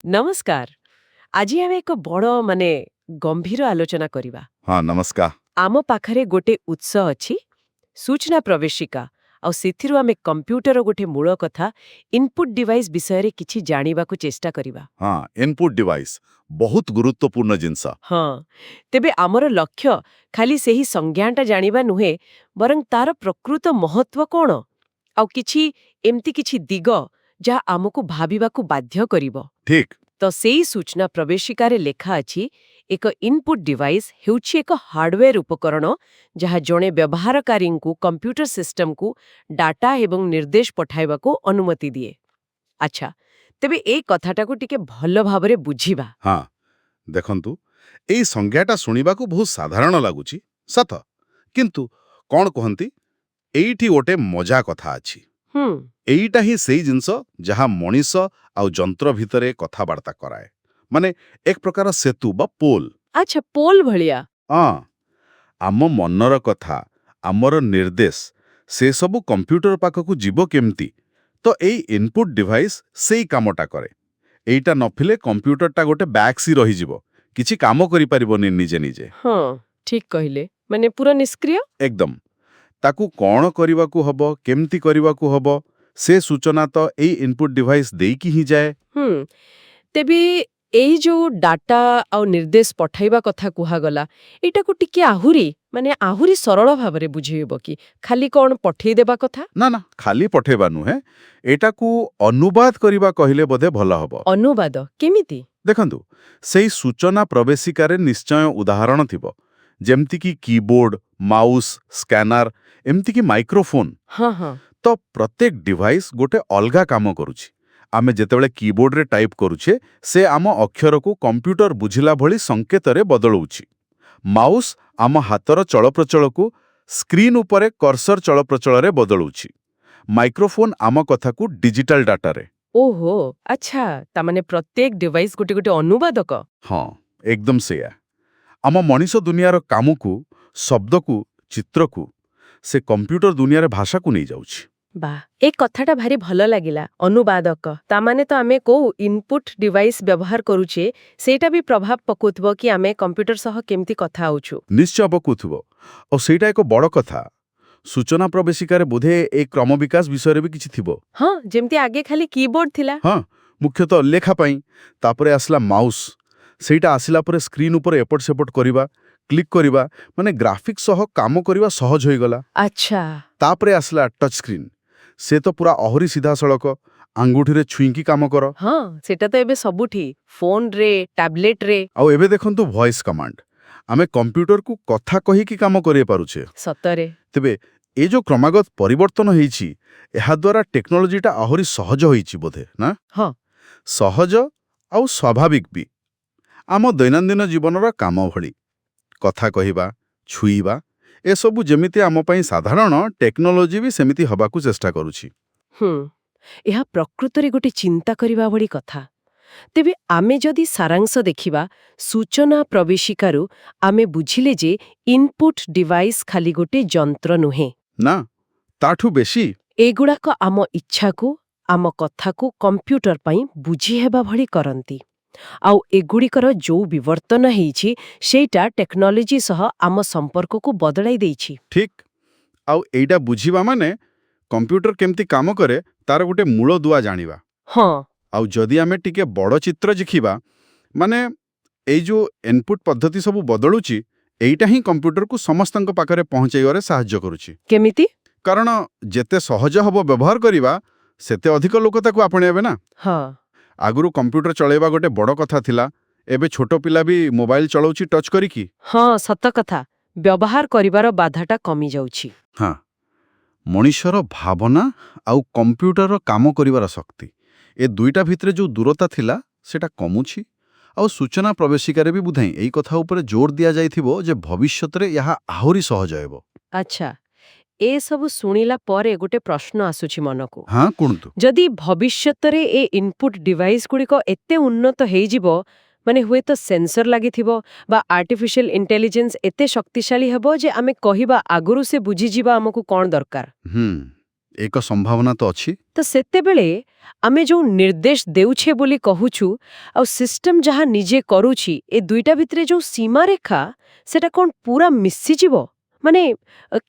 नमस्कार। ଆଜି ଆମେ ଏକ ବଡ଼ ଗମ୍ଭୀର ଆଲୋଚନା କରିବା। ହଁ ନମସ୍କାର। ଆମ ପାଖରେ ଗୋଟେ ଉତ୍ସ ଅଛି, ସୂଚନା ପ୍ରବେଶିକା, ଆଉ ସେଥିରୁ ଆମେ କମ୍ପ୍ୟୁଟର ଗୋଟେ ମୂଳ କଥା ଇନପୁଟ୍ ଡିଭାଇସ୍ ବିଷୟରେ କିଛି ଜାଣିବାକୁ ଚେଷ୍ଟା କରିବା। ହଁ ଇନପୁଟ୍ ଡିଭାଇସ୍ ବହୁତ ଗୁରୁତ୍ୱପୂର୍ଣ୍ଣ ଜିନିଷ। ହଁ, ତେବେ ଆମର ଲକ୍ଷ୍ୟ ଖାଲି ସେହି ସଂଜ୍ଞାଟା ଜାଣିବା ନୁହେଁ, ବରଂ ତାର ପ୍ରକୃତ ମହତ୍ତ୍ୱ କ'ଣ, ଆଉ ଏମିତି କିଛି ଦିଗ ଯାହା ଆମକୁ ଭାବିବାକୁ ବାଧ୍ୟ କରିବ। ଠିକ୍। ତ ସେଇ ସୂଚନା ପ୍ରବେଶିକାରେ ଲେଖା ଅଛି, ଏକ ଇନପୁଟ୍ ଡିଭାଇସ୍ ହେଉଛି ଏକ ହାର୍ଡୱେର ଉପକରଣ ଯାହା ଜଣେ ବ୍ୟବହାରକାରୀଙ୍କୁ କମ୍ପ୍ୟୁଟର ସିଷ୍ଟମକୁ ଡାଟା ଏବଂ ନିର୍ଦ୍ଦେଶ ପଠାଇବାକୁ ଅନୁମତି ଦିଏ। ଆଚ୍ଛା, ତେବେ ଏଇ କଥାଟାକୁ ଟିକେ ଭଲ ଭାବରେ ବୁଝିବା। ହଁ ଦେଖନ୍ତୁ, ଏଇ ସଂଜ୍ଞାଟା ଶୁଣିବାକୁ ବହୁତ ସାଧାରଣ ଲାଗୁଛି ସତ, କିନ୍ତୁ କ'ଣ କୁହନ୍ତି, ଏଇଠି ଗୋଟେ ମଜା କଥା ଅଛି। ହୁଁ। ଏଇଟା ହିଁ ସେଇ ଜିନିଷ ଯାହା ମଣିଷ ଆଉ ଯନ୍ତ୍ର ଭିତରେ କଥାବାର୍ତ୍ତା କରାଏ, ମାନେ ଏକ ପ୍ରକାର ସେତୁ ବା ପୋଲ୍। ଆଚ୍ଛା, ପୋଲ୍ ଭଳିଆ। ହଁ, ଆମ ମନର କଥା, ଆମର ନିର୍ଦ୍ଦେଶ ସେସବୁ କମ୍ପ୍ୟୁଟର ପାଖକୁ ଯିବ କେମିତି? ତ ଏଇ ଇନପୁଟ୍ ଡିଭାଇସ୍ ସେଇ କାମଟା କରେ। ଏଇଟା ନଥିଲେ କମ୍ପ୍ୟୁଟରଟା ଗୋଟେ ବ୍ୟାକ୍ସି ରହିଯିବ, କିଛି କାମ କରିପାରିବନି ନିଜେ ନିଜେ। ହଁ, ଠିକ୍ କହିଲେ, ମାନେ ପୁରା ନିଷ୍କ୍ରିୟ। ଏକଦମ। ତାକୁ କ'ଣ କରିବାକୁ ହବ, କେମିତି କରିବାକୁ ହବ, ସେ ସୂଚନା ତ ଏଇ ଇନପୁଟ୍ ଡିଭାଇସ୍ ଦେଇକି ହିଁ ଯାଏ। ହୁଁ, ତେବେ ଏଇ ଯୋଉ ଡାଟା ଆଉ ନିର୍ଦ୍ଦେଶ ପଠାଇବା କଥା କୁହାଗଲା, ଏଇଟାକୁ ଟିକେ ଆହୁରି ସରଳ ଭାବରେ ବୁଝେଇବ କି? ଖାଲି କ'ଣ ପଠେଇଦେବା କଥା? ନା ନା, ଖାଲି ପଠେଇବା ନୁହେଁ, ଏଟାକୁ ଅନୁବାଦ କରିବା କହିଲେ ବୋଧେ ଭଲ ହବ। ଅନୁବାଦ କେମିତି? ଦେଖନ୍ତୁ, ସେଇ ସୂଚନା ପ୍ରବେଶିକାରେ ନିଶ୍ଚୟ ଉଦାହରଣ ଥିବ, ଯେମିତିକି କିବୋର୍ଡ, ମାଉସ୍, ସ୍କାନର, ଏମିତିକି ମାଇକ୍ରୋଫୋନ୍। ହଁ ହଁ। ତ ପ୍ରତ୍ୟେକ ଡିଭାଇସ୍ ଗୋଟେ ଅଲଗା କାମ କରୁଛି। ଆମେ ଯେତେବେଳେ କିବୋର୍ଡରେ ଟାଇପ୍ କରୁଛେ, ସେ ଆମ ଅକ୍ଷରକୁ କମ୍ପ୍ୟୁଟର ବୁଝିଲା ଭଳି ସଂକେତରେ ବଦଳଉଛି। ମାଉସ୍ ଆମ ହାତର ଚଳପ୍ରଚଳକୁ ସ୍କ୍ରିନ୍ ଉପରେ କର୍ସର ଚଳପ୍ରଚଳରେ ବଦଳଉଛି। ମାଇକ୍ରୋଫୋନ୍ ଆମ କଥାକୁ ଡିଜିଟାଲ ଡାଟାରେ। ଓହୋ, ଆଚ୍ଛା, ତାମାନେ ପ୍ରତ୍ୟେକ ଡିଭାଇସ୍ ଗୋଟେ ଗୋଟେ ଅନୁବାଦକ। ହଁ, ଏକଦମ ସେଇଆ। ଆମ ମଣିଷ ଦୁନିଆର କାମକୁ, ଶବ୍ଦକୁ, ଚିତ୍ରକୁ ସେ କମ୍ପ୍ୟୁଟର ଦୁନିଆରେ ଭାଷାକୁ ନେଇଯାଉଛି। ବାଃ, ଏ କଥାଟା ଭାରି ଭଲ ଲାଗିଲା, ଅନୁବାଦକ। ତାମାନେ ତ ଆମେ କୋଉ ଇନପୁଟ୍ ଡିଭାଇସ୍ ବ୍ୟବହାର କରୁଛେ, ସେଇଟା ବି ପ୍ରଭାବ ପକାଉଥିବ କି ଆମେ କମ୍ପ୍ୟୁଟର ସହ କେମିତି କଥା ହଉଛୁ। ନିଶ୍ଚୟ ପକଉଥିବ। ଆଉ ସେଇଟା ଏକ ବଡ଼ କଥା। ସୂଚନା ପ୍ରବେଶିକାରେ ବୋଧେ ଏ କ୍ରମ ବିକାଶ ବିଷୟରେ ବି କିଛି ଥିବ। ହଁ, ଯେମିତି ଆଗେ ଖାଲି କିବୋର୍ଡ ଥିଲା। ହଁ, ମୁଖ୍ୟତଃ ଲେଖା ପାଇଁ। ତାପରେ ଆସିଲା ମାଉସ୍। ସେଇଟା ଆସିଲା ପରେ ସ୍କ୍ରିନ୍ ଉପରେ ଏପଟ ସେପଟ କରିବା, କ୍ଲିକ୍ କରିବା, ମାନେ ଗ୍ରାଫିକ୍ସ ସହ କାମ କରିବା ସହଜ ହୋଇଗଲା। ଆଚ୍ଛା। ତାପରେ ଆସିଲା ଟଚ୍ ସ୍କ୍ରିନ୍। ସେ ତ ପୁରା ଆହୁରି ସିଧାସଳଖ, ଆଙ୍ଗୁଠିରେ ଛୁଇଁକି କାମ କର। ହଁ, ସେଟା ତ ଏବେ ସବୁଠି, ଫୋନରେ, ଟ୍ୟାବଲେଟରେ। ଆଉ ଏବେ ଦେଖନ୍ତୁ ଭଏସ୍ କମାଣ୍ଡ। ଆମେ କମ୍ପ୍ୟୁଟରକୁ କଥା କହିକି କାମ କରେଇ ପାରୁଛେ। ସତରେ। ତେବେ ଏ ଯୋଉ କ୍ରମାଗତ ପରିବର୍ତ୍ତନ ହେଇଛି, ଏହାଦ୍ୱାରା ଟେକ୍ନୋଲୋଜିଟା ଆହୁରି ସହଜ ହୋଇଛି ବୋଧେ, ନା? ହଁ। ସହଜ ଆଉ ସ୍ୱାଭାବିକ ବି। ଆମ ଦୈନନ୍ଦିନ ଜୀବନର କାମ ଭଳି କଥା କହିବା, ଛୁଇଁବା, ଏସବୁ ଯେମିତି ଆମ ପାଇଁ ସାଧାରଣ, ଟେକ୍ନୋଲୋଜି ବି ସେମିତି ହେବାକୁ ଚେଷ୍ଟା କରୁଛି। ହୁଁ, ଏହା ପ୍ରକୃତରେ ଗୋଟେ ଚିନ୍ତା କରିବା ଭଳି କଥା। ତେବେ ଆମେ ଯଦି ସାରାଂଶ ଦେଖିବା, ସୂଚନା ପ୍ରବେଶିକାରୁ ଆମେ ବୁଝିଲେ ଯେ ଇନପୁଟ୍ ଡିଭାଇସ୍ ଖାଲି ଗୋଟେ ଯନ୍ତ୍ର ନୁହେଁ। ନା, ତାଠୁ ବେଶୀ। ଏଗୁଡ଼ାକ ଆମ ଇଚ୍ଛାକୁ, ଆମ କଥାକୁ କମ୍ପ୍ୟୁଟର ପାଇଁ ବୁଝିହେବା ଭଳି କରନ୍ତି। ଆଉ ଏଗୁଡ଼ିକର ଯୋଉ ବିବର୍ତ୍ତନ ହେଇଛି, ସେଇଟା ଟେକ୍ନୋଲୋଜି ସହ ଆମ ସମ୍ପର୍କକୁ ବଦଳାଇ ଦେଇଛି। ଠିକ୍। ଆଉ ଏଇଟା ବୁଝିବା ମାନେ କମ୍ପ୍ୟୁଟର କେମିତି କାମ କରେ ତାର ଗୋଟେ ମୂଳଦୁଆ ଜାଣିବା। ହଁ। ଆଉ ଯଦି ଆମେ ଟିକେ ବଡ଼ ଚିତ୍ର ଦେଖିବା, ମାନେ ଏଇ ଯୋଉ ଇନପୁଟ୍ ପଦ୍ଧତି ସବୁ ବଦଳୁଛି, ଏଇଟା ହିଁ କମ୍ପ୍ୟୁଟରକୁ ସମସ୍ତଙ୍କ ପାଖରେ ପହଞ୍ଚାଇବାରେ ସାହାଯ୍ୟ କରୁଛି। କେମିତି? କାରଣ ଯେତେ ସହଜ ହେବ ବ୍ୟବହାର କରିବା, ସେତେ ଅଧିକ ଲୋକ ତାକୁ ଆପଣେଇବେ ନା। ହଁ। ଆଗରୁ କମ୍ପ୍ୟୁଟର ଚଳେଇବା ଗୋଟେ ବଡ଼ କଥା ଥିଲା। ଏବେ ଛୋଟ ପିଲା ବି ମୋବାଇଲ ଚଳାଉଛି ଟଚ୍ କରିକି। ହଁ, ସତ କଥା। ବ୍ୟବହାର କରିବାର ବାଧାଟା କମି ଯାଉଛି। ହଁ, ମଣିଷର ଭାବନା ଆଉ କମ୍ପ୍ୟୁଟରର କାମ କରିବାର ଶକ୍ତି, ଏ ଦୁଇଟା ଭିତରେ ଯୋଉ ଦୂରତା ଥିଲା, ସେଟା କମୁଛି। ଆଉ ସୂଚନା ପ୍ରବେଶିକାରେ ବି ବୋଧେ ଏଇ କଥା ଉପରେ ଜୋର ଦିଆଯାଇଥିବ ଯେ ଭବିଷ୍ୟତରେ ଏହା ଆହୁରି ସହଜ ହେବ। ଆଚ୍ଛା, ଏସବୁ ଶୁଣିଲା ପରେ ଗୋଟେ ପ୍ରଶ୍ନ ଆସୁଛି ମନକୁ। ହଁ, କୁହନ୍ତୁ। ଯଦି ଭବିଷ୍ୟତରେ ଏ ଇନପୁଟ୍ ଡିଭାଇସ୍‌ଗୁଡ଼ିକ ଏତେ ଉନ୍ନତ ହେଇଯିବ, ମାନେ ହୁଏତ ସେନ୍ସର ଲାଗିଥିବ ବା ଆର୍ଟିଫିସିଆଲ୍ ଇଣ୍ଟେଲିଜେନ୍ସ ଏତେ ଶକ୍ତିଶାଳୀ ହେବ ଯେ ଆମେ କହିବା ଆଗରୁ ସେ ବୁଝିଯିବା ଆମକୁ କ'ଣ ଦରକାର। ହୁଁ, ଏକ ସମ୍ଭାବନା ତ ଅଛି। ତ ସେତେବେଳେ ଆମେ ଯେଉଁ ନିର୍ଦ୍ଦେଶ ଦେଉଛେ ବୋଲି କହୁଛୁ ଆଉ ସିଷ୍ଟମ ଯାହା ନିଜେ କରୁଛି ଏ ଦୁଇଟା ଭିତରେ ଯେଉଁ ସୀମାରେଖା ସେଟା କ'ଣ ପୁରା ମିଶିଯିବ? ମାନେ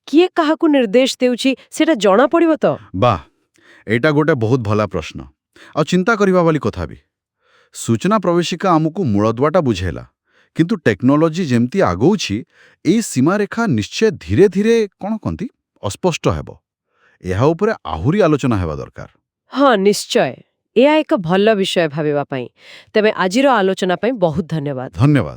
କିଏ କାହାକୁ ନିର୍ଦ୍ଦେଶ ଦେଉଛି ସେଟା ଜଣାପଡ଼ିବ ତ? ବାଃ, ଏଇଟା ଗୋଟେ ବହୁତ ଭଲ ପ୍ରଶ୍ନ ଆଉ ଚିନ୍ତା କରିବା ବାଲି କଥା ବି। ସୂଚନା ପ୍ରବେଶିକା ଆମକୁ ମୂଳଦୁଆଟା ବୁଝେଇଲା, କିନ୍ତୁ ଟେକ୍ନୋଲୋଜି ଯେମିତି ଆଗଉଛି ଏଇ ସୀମାରେଖା ନିଶ୍ଚୟ ଧୀରେ ଧୀରେ କ'ଣ କହନ୍ତି ଅସ୍ପଷ୍ଟ ହେବ। ଏହା ଉପରେ ଆହୁରି ଆଲୋଚନା ହେବା ଦରକାର। ହଁ, ନିଶ୍ଚୟ। ଏହା ଏକ ଭଲ ବିଷୟ ଭାବିବା ପାଇଁ। ତେବେ ଆଜିର ଆଲୋଚନା ପାଇଁ ବହୁତ ଧନ୍ୟବାଦ। ଧନ୍ୟବାଦ।